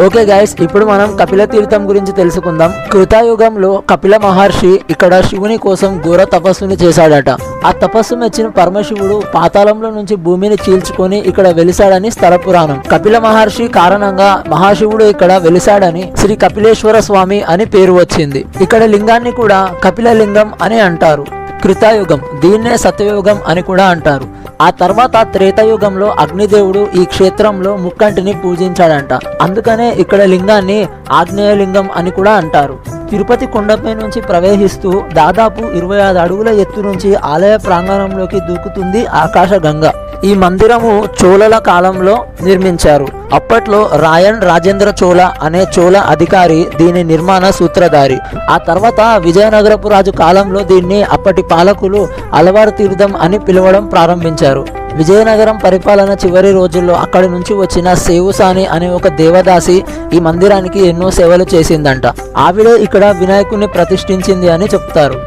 Okay guys, ఇప్పుడు మనం కపిల తీర్థం గురించి తెలుసుకుందాం. కృతయుగంలో కపిల మహర్షి ఇక్కడ శివుని కోసం ఘోర తపస్సుని చేశాడట. ఆ తపస్సు మెచ్చిన పరమశివుడు పాతాళంలో నుంచి భూమిని చీల్చుకొని ఇక్కడ వెలిశాడని స్థల పురాణం. కపిల మహర్షి కారణంగా మహాశివుడు ఇక్కడ వెలిశాడని శ్రీ కపిలేశ్వర స్వామి అని పేరు వచ్చింది. ఇక్కడ లింగాన్ని కూడా కపిల లింగం అని అంటారు. కృతయుగం, దీన్నే సత్యయుగం అని కూడా అంటారు. ఆ తర్వాత త్రేతాయుగంలో అగ్నిదేవుడు ఈ క్షేత్రంలో ముక్కంటిని పూజించాడంట. అందుకనే ఇక్కడ లింగాన్ని ఆగ్నేయలింగం అని కూడా అంటారు. తిరుపతి కొండపై నుంచి ప్రవహిస్తూ దాదాపు 25 అడుగుల ఎత్తు నుంచి ఆలయ ప్రాంగణంలోకి దూకుతుంది ఆకాశగంగ. ఈ మందిరము చోళల కాలంలో నిర్మించారు. అప్పట్లో రాయన్ రాజేంద్ర చోళ అనే చోళ అధికారి దీని నిర్మాణ సూత్రధారి. ఆ తర్వాత విజయనగరపు రాజు కాలంలో దీన్ని అప్పటి పాలకులు అలవారు తీర్థం అని పిలవడం ప్రారంభించారు. విజయనగరం పరిపాలన చివరి రోజుల్లో అక్కడి నుంచి వచ్చిన సేవుసాని అనే ఒక దేవదాసి ఈ మందిరానికి ఎన్నో సేవలు చేసిందంట. ఆవిడే ఇక్కడ వినాయకుడిని ప్రతిష్ఠించింది అని చెప్తారు.